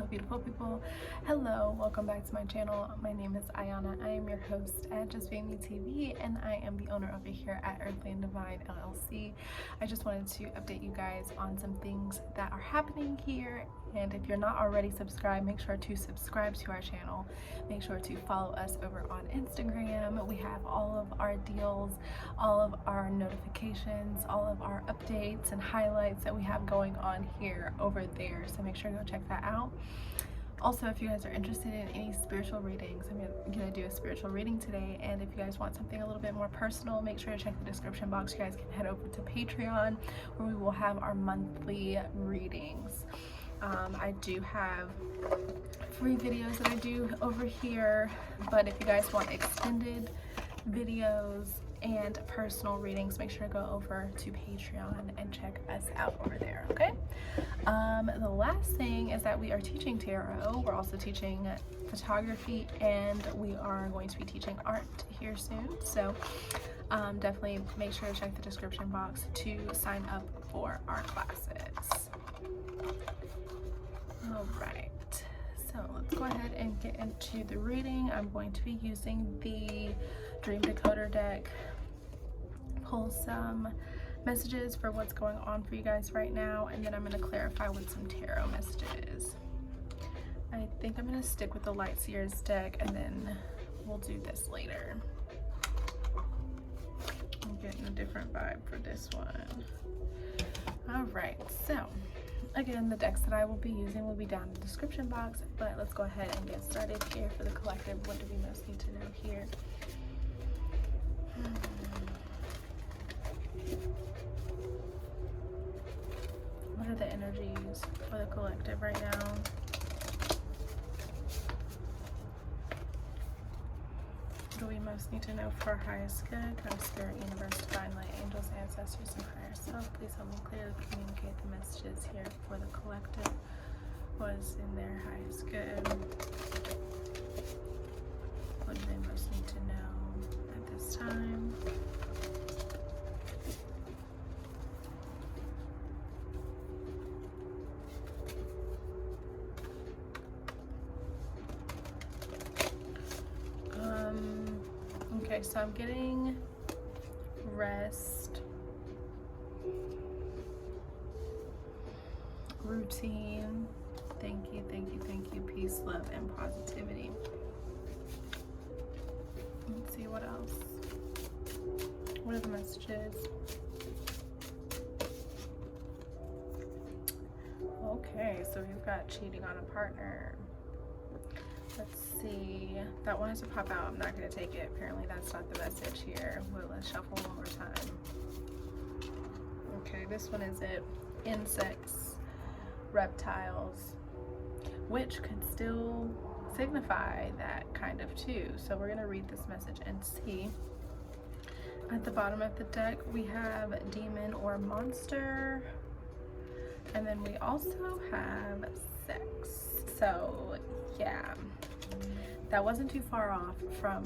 beautiful people. Hello, welcome back to my channel. My name is Ayana. I am your host at Just Being Me TV, and I am the owner over here at Earthly and Divine LLC. I just wanted to update you guys on some things that are happening here, and if you're not already subscribed, make sure to subscribe to our channel. Make sure to follow us over on Instagram. We have all of our deals, all of our notifications, all of our updates and highlights that we have going on here over there, so make sure to go check that out. Also, if you guys are interested in any spiritual readings, I'm gonna do a spiritual reading today, and if you guys want something a little bit more personal, make sure to check the description box. You guys can head over to Patreon, where we will have our monthly readings. I do have free videos that I do over here, but if you guys want extended videos and personal readings, make sure to go over to Patreon and check us out over there, okay? The last thing is that we are teaching tarot. We're also teaching photography, and we are going to be teaching art here soon, so definitely make sure to check the description box to sign up for our classes. All right, so let's go ahead and get into the reading. I'm going to be using the Dream Decoder deck, pull some messages for what's going on for you guys right now, and then I'm going to clarify with some tarot messages. I think I'm going to stick with the Light Seers deck, and then we'll do this later. I'm getting a different vibe for this one. All right, so again, the decks that I will be using will be down in the description box, but let's go ahead and get started here for the collective. What do we most need to know here? What are the energies for the collective right now? What do we most need to know for our highest good? Kind of spirit, universe, divine light, angels, ancestors, and higher self. Please help me clearly communicate the messages here for the collective. What is in their highest good? What do they most need to know at this time? Okay, so I'm getting rest, routine, thank you, peace, love, and positivity. Let's see what else. What are the messages? Okay, so we've got cheating on a partner. Let's see, that one has to pop out. I'm not going to take it. Apparently that's not the message here. Well, let's shuffle one more time. Okay, this one is it. Insects, reptiles, which could still signify that kind of too. So we're going to read this message and see. At the bottom of the deck, we have demon or monster. And then we also have sex. So yeah, that wasn't too far off from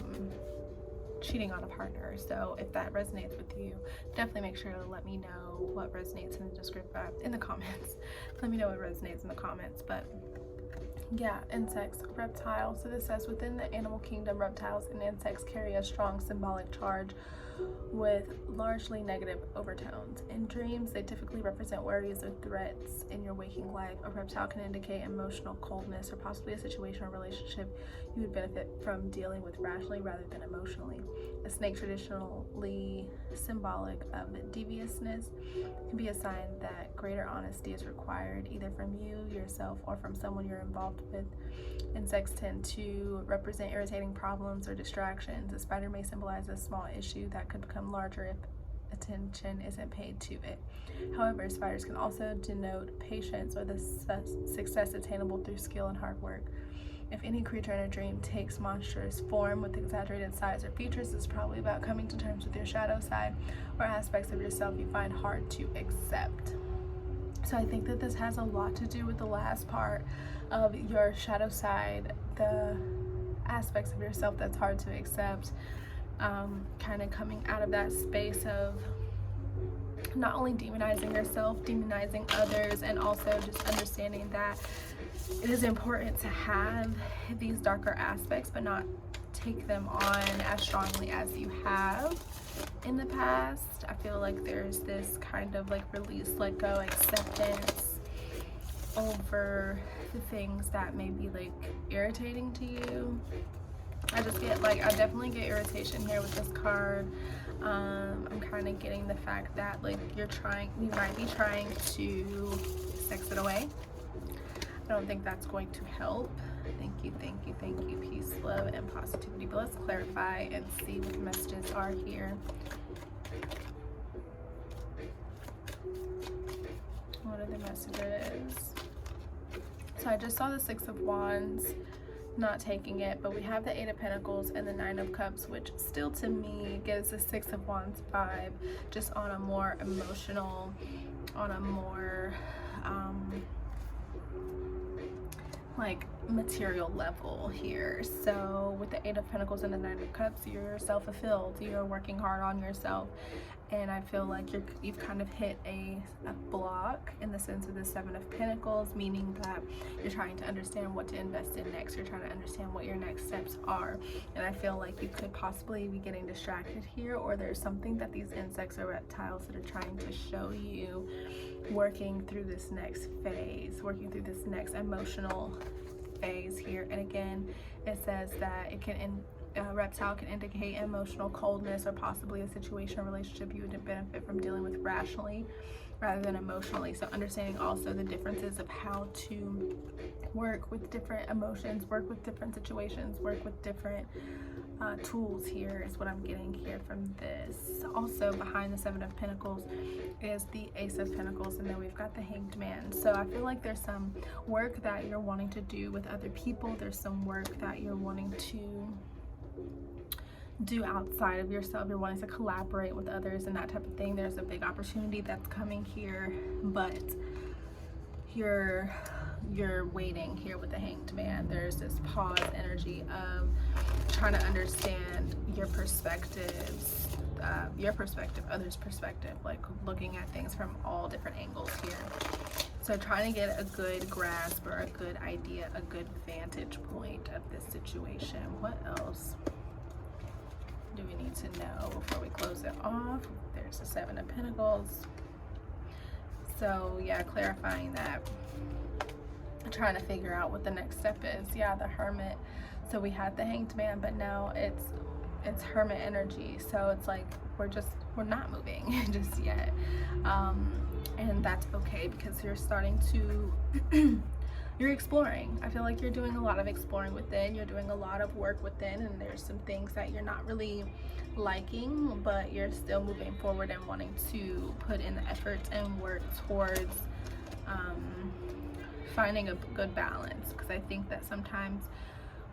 cheating on a partner. So if that resonates with you, definitely make sure to let me know what resonates in the description, in the comments. Let me know what resonates in the comments. But yeah, insects, reptiles. So this says, within the animal kingdom, reptiles and insects carry a strong symbolic charge with largely negative overtones. In dreams, they typically represent worries or threats in your waking life. A reptile can indicate emotional coldness or possibly a situation or relationship you would benefit from dealing with rationally rather than emotionally. A snake, traditionally symbolic of deviousness, can be a sign that greater honesty is required, either from you, yourself, or from someone you're involved with. Insects tend to represent irritating problems or distractions. A spider may symbolize a small issue that could become larger if attention isn't paid to it. However, spiders can also denote patience or the success attainable through skill and hard work. If any creature in a dream takes monstrous form with exaggerated size or features, it's probably about coming to terms with your shadow side or aspects of yourself you find hard to accept. So I think that this has a lot to do with the last part of your shadow side, the aspects of yourself that's hard to accept, kind of coming out of that space of not only demonizing yourself, demonizing others, and also just understanding that it is important to have these darker aspects, but not take them on as strongly as you have in the past. I feel like there's this kind of like release, let go, acceptance over the things that may be like irritating to you. I just get like, I definitely get irritation here with this card. I'm kind of getting the fact that like you might be trying to sex it away. I don't think that's going to help. Thank you, thank you, thank you. Peace, love, and positivity. But let's clarify and see what the messages are here. What are the messages? So I just saw the Six of Wands, not taking it, but we have the Eight of Pentacles and the Nine of Cups, which still to me gives the Six of Wands vibe, just on a more emotional, on a more like material level here. So with the Eight of Pentacles and the Nine of Cups, you're self-fulfilled, you're working hard on yourself, and I feel like you've kind of hit a block in the sense of the Seven of Pentacles, meaning that you're trying to understand what to invest in next. You're trying to understand what your next steps are, and I feel like you could possibly be getting distracted here, or there's something that these insects or reptiles that are trying to show you working through this next phase, working through this next emotional phase here. And again, it says that it can reptile can indicate emotional coldness, or possibly a situation or relationship you would benefit from dealing with rationally rather than emotionally. So understanding also the differences of how to work with different emotions, work with different situations, work with different tools here is what I'm getting here from this. Also behind the Seven of Pentacles is the Ace of Pentacles, and then we've got the Hanged Man. So I feel like there's some work that you're wanting to do with other people. There's some work that you're wanting to do outside of yourself. You're wanting to collaborate with others and that type of thing. There's a big opportunity that's coming here, but you're waiting here with the Hanged Man. There's this pause energy of trying to understand your perspectives, others' perspective, like looking at things from all different angles here. So trying to get a good grasp or a good idea, a good vantage point of this situation. What else do we need to know before we close it off? There's the Seven of Pentacles. So yeah, clarifying that, trying to figure out what the next step is. Yeah, the Hermit. So we had the Hanged Man, but now it's Hermit energy. So it's like we're not moving just yet, and that's okay, because you're starting to you're exploring. I feel like you're doing a lot of exploring within. You're doing a lot of work within, and there's some things that you're not really liking, but you're still moving forward and wanting to put in the effort and work towards finding a good balance. Because I think that sometimes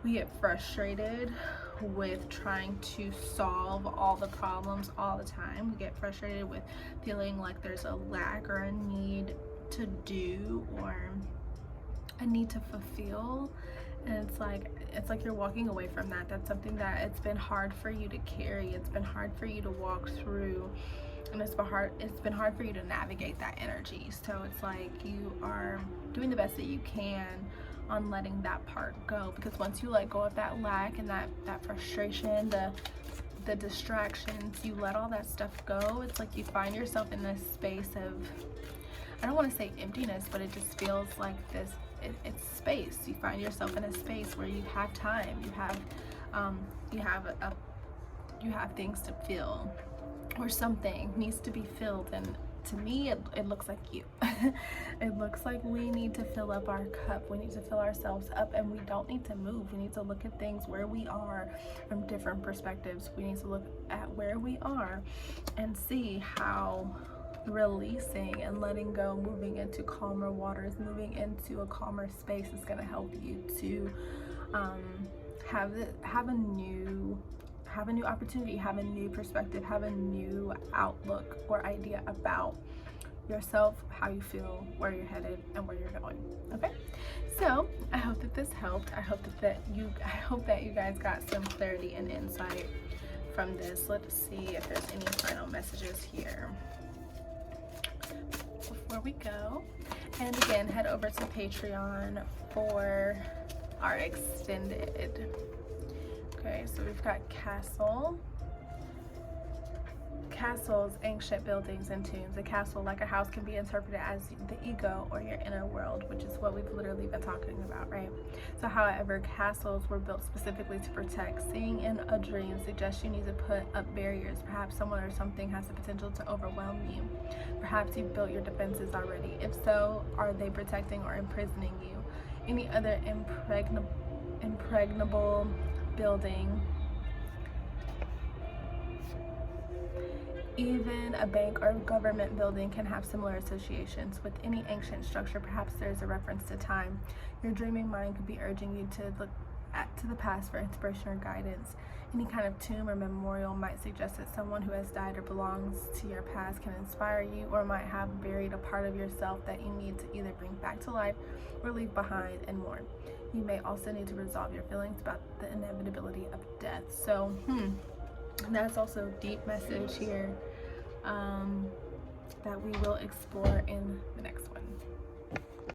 we get frustrated with trying to solve all the problems all the time. We get frustrated with feeling like there's a lack or a need to do, or a need to fulfill, and it's like you're walking away from that. That's something that it's been hard for you to carry. It's been hard for you to walk through, and it's been hard for you to navigate that energy. So it's like you are doing the best that you can on letting that part go, because once you let go of that lack and that frustration, the distractions, you let all that stuff go, it's like you find yourself in this space of, I don't want to say emptiness, but it just feels like this, it's space. You find yourself in a space where you have time, you have things to fill, or something needs to be filled. And to me, it looks like you. It looks like we need to fill up our cup. We need to fill ourselves up, and we don't need to move. We need to look at things where we are from different perspectives. We need to look at where we are and see how releasing and letting go, moving into calmer waters, moving into a calmer space is going to help you to have a new opportunity, have a new perspective, have a new outlook or idea about yourself, how you feel, where you're headed, and where you're going. Okay, so I hope that this helped. I hope that you guys got some clarity and insight from this. Let's see if there's any final messages here. where we go. And again, head over to Patreon for our extended. Okay, so we've got castle. Castles, ancient buildings, and tombs. A castle, like a house, can be interpreted as the ego or your inner world, which is what we've literally been talking about, right? So, however, castles were built specifically to protect. Seeing in a dream suggests you need to put up barriers. Perhaps someone or something has the potential to overwhelm you. Perhaps you've built your defenses already. If so, are they protecting or imprisoning you? Any other impregnable building, even a bank or government building, can have similar associations. With any ancient structure, perhaps there is a reference to time. Your dreaming mind could be urging you to look to the past for inspiration or guidance. Any kind of tomb or memorial might suggest that someone who has died or belongs to your past can inspire you, or might have buried a part of yourself that you need to either bring back to life or leave behind, and more. You may also need to resolve your feelings about the inevitability of death. So, that's also a deep message here that we will explore in the next one.